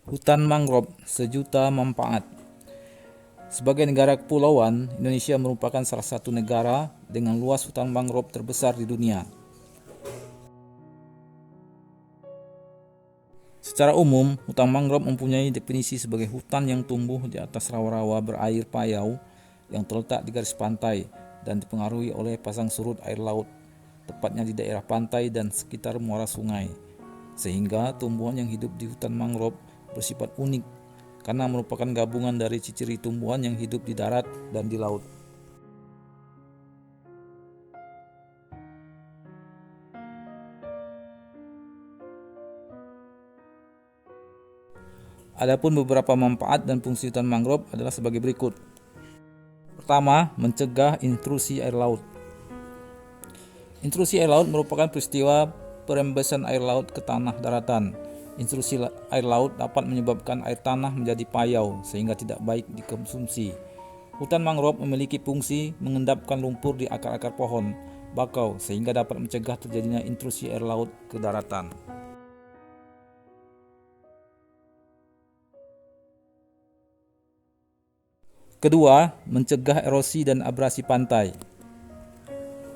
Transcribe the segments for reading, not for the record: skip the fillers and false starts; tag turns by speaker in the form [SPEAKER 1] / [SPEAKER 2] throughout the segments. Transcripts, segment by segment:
[SPEAKER 1] Hutan mangrove sejuta manfaat. Sebagai negara kepulauan, Indonesia merupakan salah satu negara dengan luas hutan mangrove terbesar di dunia. Secara umum, hutan mangrove mempunyai definisi sebagai hutan yang tumbuh di atas rawa-rawa berair payau yang terletak di garis pantai dan dipengaruhi oleh pasang surut air laut, tepatnya di daerah pantai dan sekitar muara sungai. Sehingga tumbuhan yang hidup di hutan mangrove bersifat unik karena merupakan gabungan dari ciri tumbuhan yang hidup di darat dan di laut. Adapun beberapa manfaat dan fungsi hutan mangrove adalah sebagai berikut. Pertama, mencegah intrusi air laut. Intrusi air laut merupakan peristiwa perembesan air laut ke tanah daratan. Intrusi air laut dapat menyebabkan air tanah menjadi payau sehingga tidak baik dikonsumsi. Hutan mangrove memiliki fungsi mengendapkan lumpur di akar-akar pohon bakau sehingga dapat mencegah terjadinya intrusi air laut ke daratan. Kedua, mencegah erosi dan abrasi pantai.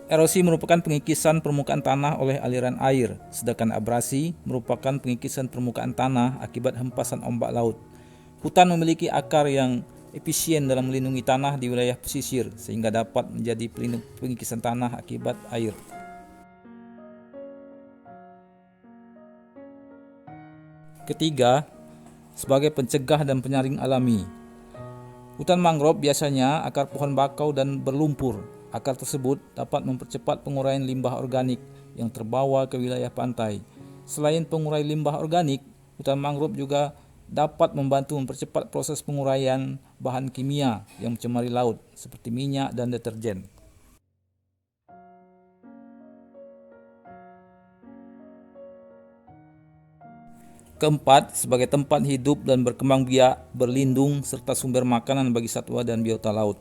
[SPEAKER 1] Erosi merupakan pengikisan permukaan tanah oleh aliran air, sedangkan abrasi merupakan pengikisan permukaan tanah akibat hempasan ombak laut. Hutan memiliki akar yang efisien dalam melindungi tanah di wilayah pesisir, sehingga dapat menjadi pelindung pengikisan tanah akibat air. Ketiga, sebagai pencegah dan penyaring alami. Hutan mangrove biasanya akar pohon bakau dan berlumpur. Akar tersebut dapat mempercepat penguraian limbah organik yang terbawa ke wilayah pantai. Selain pengurai limbah organik, hutan mangrove juga dapat membantu mempercepat proses penguraian bahan kimia yang mencemari laut seperti minyak dan deterjen. Keempat, sebagai tempat hidup dan berkembang biak, berlindung, serta sumber makanan bagi satwa dan biota laut.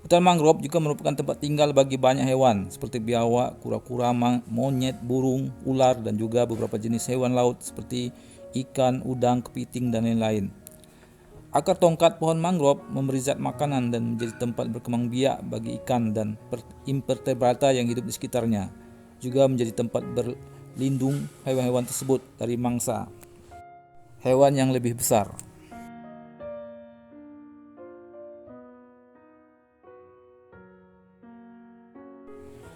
[SPEAKER 1] Hutan mangrove juga merupakan tempat tinggal bagi banyak hewan seperti biawak, kura-kura, monyet, burung, ular, dan juga beberapa jenis hewan laut seperti ikan, udang, kepiting, dan lain-lain. Akar tongkat pohon mangrove memberi zat makanan dan menjadi tempat berkembang biak bagi ikan dan invertebrata yang hidup di sekitarnya. Juga menjadi tempat berlindung hewan-hewan tersebut dari mangsa hewan yang lebih besar.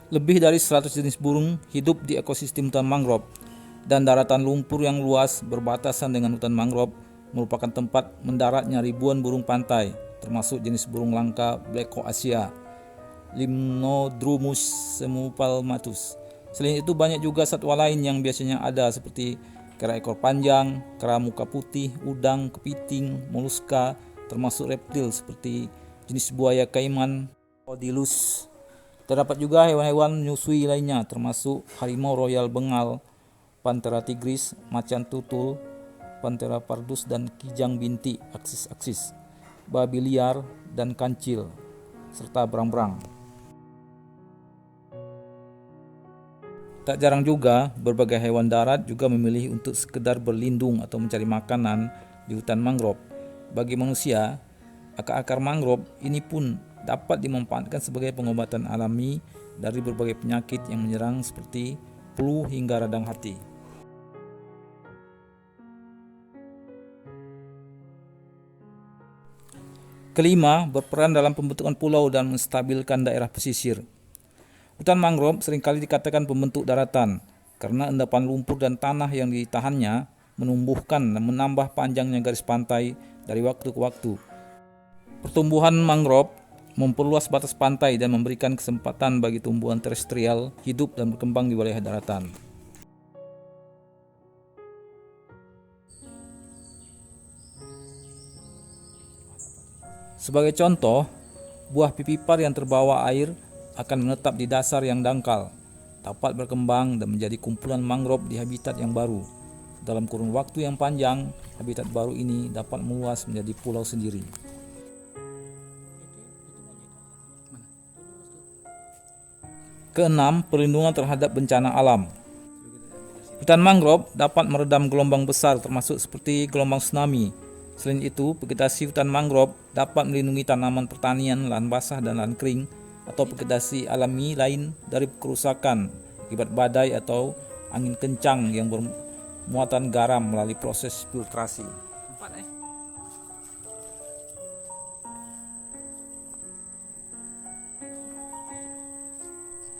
[SPEAKER 1] Lebih dari 100 jenis burung hidup di ekosistem hutan mangrove, dan daratan lumpur yang luas berbatasan dengan hutan mangrove merupakan tempat mendaratnya ribuan burung pantai, termasuk jenis burung langka Blackoasia, Limnodromus semupalmatus. Selain itu banyak juga satwa lain yang biasanya ada seperti kera ekor panjang, kera muka putih, udang, kepiting, moluska, termasuk reptil seperti jenis buaya kaiman, Odilus. Terdapat juga hewan-hewan menyusui lainnya termasuk harimau royal Bengal, Panthera tigris, macan tutul, Panthera pardus, dan kijang binti aksis, babi liar, dan kancil, serta berang-berang. Tak jarang juga berbagai hewan darat juga memilih untuk sekedar berlindung atau mencari makanan di hutan mangrove. Bagi manusia, akar-akar mangrove ini pun dapat dimanfaatkan sebagai pengobatan alami dari berbagai penyakit yang menyerang seperti flu hingga radang hati. Kelima, berperan dalam pembentukan pulau dan menstabilkan daerah pesisir. Hutan mangrove seringkali dikatakan pembentuk daratan karena endapan lumpur dan tanah yang ditahannya menumbuhkan dan menambah panjangnya garis pantai dari waktu ke waktu. Pertumbuhan mangrove memperluas batas pantai dan memberikan kesempatan bagi tumbuhan terestrial hidup dan berkembang di wilayah daratan. Sebagai contoh, buah pipipar yang terbawa air akan menetap di dasar yang dangkal, dapat berkembang dan menjadi kumpulan mangrove di habitat yang baru. Dalam kurun waktu yang panjang, habitat baru ini dapat meluas menjadi pulau sendiri. Keenam, perlindungan terhadap bencana alam. Hutan mangrove dapat meredam gelombang besar termasuk seperti gelombang tsunami. Selain itu, vegetasi hutan mangrove dapat melindungi tanaman pertanian, lahan basah dan lahan kering atau vegetasi alami lain dari kerusakan akibat badai atau angin kencang yang bermuatan garam melalui proses filtrasi.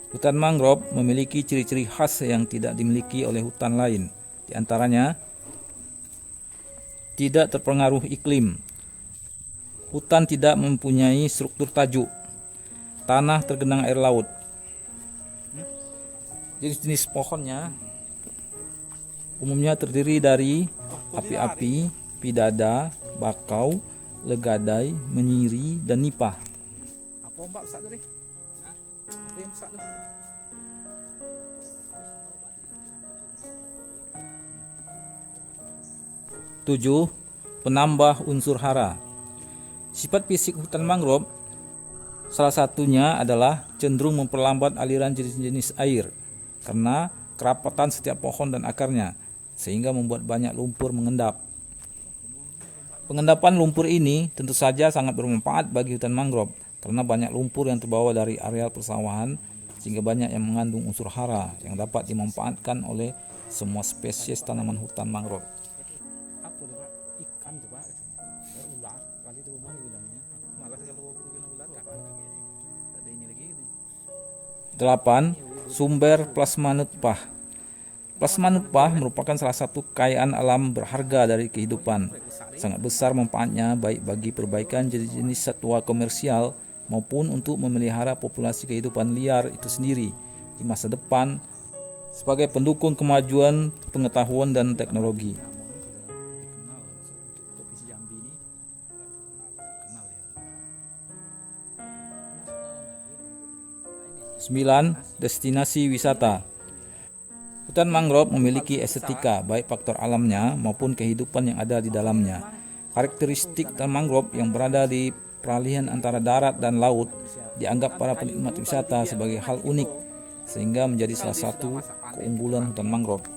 [SPEAKER 1] Hutan mangrove memiliki ciri-ciri khas yang tidak dimiliki oleh hutan lain. Di antaranya, tidak terpengaruh iklim. Hutan tidak mempunyai struktur tajuk. Tanah tergenang air laut. Jenis-jenis pohonnya umumnya terdiri dari api-api, pidada, bakau, legadai, menyiri, dan nipah. Apa ombak besar tadi? Apa yang besar tu? 7. Penambah unsur hara. Sifat fisik hutan mangrove salah satunya adalah cenderung memperlambat aliran jenis-jenis air karena kerapatan setiap pohon dan akarnya, sehingga membuat banyak lumpur mengendap. Pengendapan lumpur ini tentu saja sangat bermanfaat bagi hutan mangrove karena banyak lumpur yang terbawa dari areal persawahan sehingga banyak yang mengandung unsur hara yang dapat dimanfaatkan oleh semua spesies tanaman hutan mangrove. Apa tu Pak? Ikan tu Pak. Ular kali di rumah bilangnya. Malah kalau bilang ular enggak ada ini lagi. 8. Sumber plasma nutpah. Plasma nutpah merupakan salah satu kekayaan alam berharga dari kehidupan. Sangat besar manfaatnya baik bagi perbaikan jenis-jenis satwa komersial maupun untuk memelihara populasi kehidupan liar itu sendiri di masa depan sebagai pendukung kemajuan pengetahuan dan teknologi. 9. Destinasi wisata. Hutan mangrove memiliki estetika baik faktor alamnya maupun kehidupan yang ada di dalamnya. Karakteristik hutan mangrove yang berada di peralihan antara darat dan laut dianggap para penikmat wisata sebagai hal unik sehingga menjadi salah satu keunggulan hutan mangrove.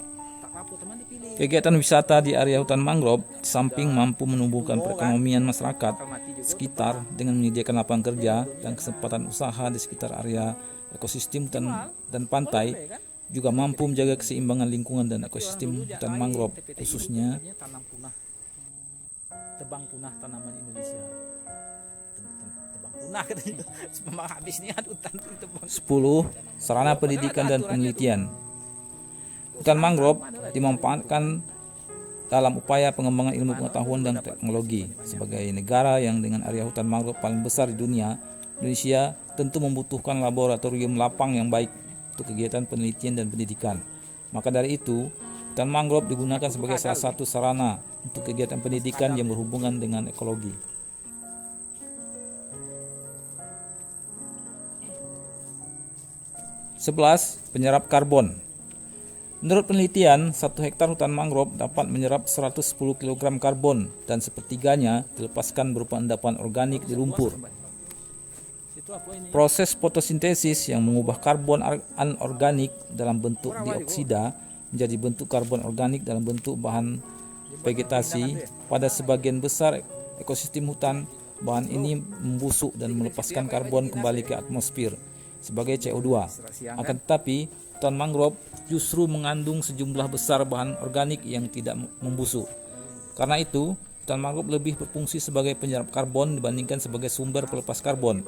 [SPEAKER 1] Kegiatan wisata di area hutan mangrove di samping mampu menumbuhkan perekonomian masyarakat sekitar dengan menyediakan lapangan kerja dan kesempatan usaha di sekitar area ekosistem hutan dan pantai, juga mampu menjaga keseimbangan lingkungan dan ekosistem hutan mangrove, khususnya tebang punah tanaman Indonesia. Tebang punah katanya. Sebelum habis ni ada hutan tebang. 10. Sarana pendidikan dan penelitian. Hutan mangrove dimanfaatkan dalam upaya pengembangan ilmu pengetahuan dan teknologi. Sebagai negara yang dengan area hutan mangrove paling besar di dunia, Indonesia tentu membutuhkan laboratorium lapang yang baik untuk kegiatan penelitian dan pendidikan. Maka dari itu, hutan mangrove digunakan sebagai salah satu sarana untuk kegiatan pendidikan yang berhubungan dengan ekologi. 11. Penyerap karbon. Menurut penelitian, 1 hektar hutan mangrove dapat menyerap 110 kg karbon dan sepertiganya dilepaskan berupa endapan organik di lumpur. Proses fotosintesis yang mengubah karbon anorganik dalam bentuk dioksida menjadi bentuk karbon organik dalam bentuk bahan vegetasi pada sebagian besar ekosistem hutan. Bahan ini membusuk dan melepaskan karbon kembali ke atmosfer sebagai CO2. Akan tetapi, hutan mangrove justru mengandung sejumlah besar bahan organik yang tidak membusuk. Karena itu, hutan mangrove lebih berfungsi sebagai penyerap karbon dibandingkan sebagai sumber pelepas karbon.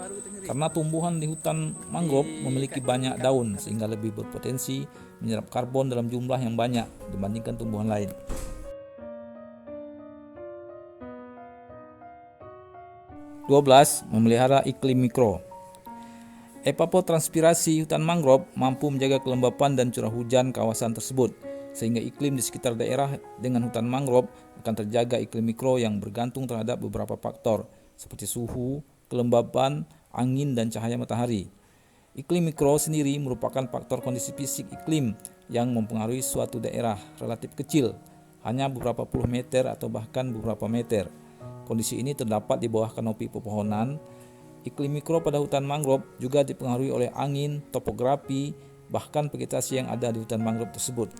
[SPEAKER 1] Karena tumbuhan di hutan mangrove memiliki banyak daun sehingga lebih berpotensi menyerap karbon dalam jumlah yang banyak dibandingkan tumbuhan lain. 12. Memelihara iklim mikro. Evapotranspirasi hutan mangrove mampu menjaga kelembapan dan curah hujan kawasan tersebut, sehingga iklim di sekitar daerah dengan hutan mangrove akan terjaga iklim mikro yang bergantung terhadap beberapa faktor seperti suhu, kelembapan, angin, dan cahaya matahari. Iklim mikro sendiri merupakan faktor kondisi fisik iklim yang mempengaruhi suatu daerah relatif kecil, hanya beberapa puluh meter atau bahkan beberapa meter. Kondisi ini terdapat di bawah kanopi pepohonan. Iklim mikro pada hutan mangrove juga dipengaruhi oleh angin, topografi, bahkan vegetasi yang ada di hutan mangrove tersebut.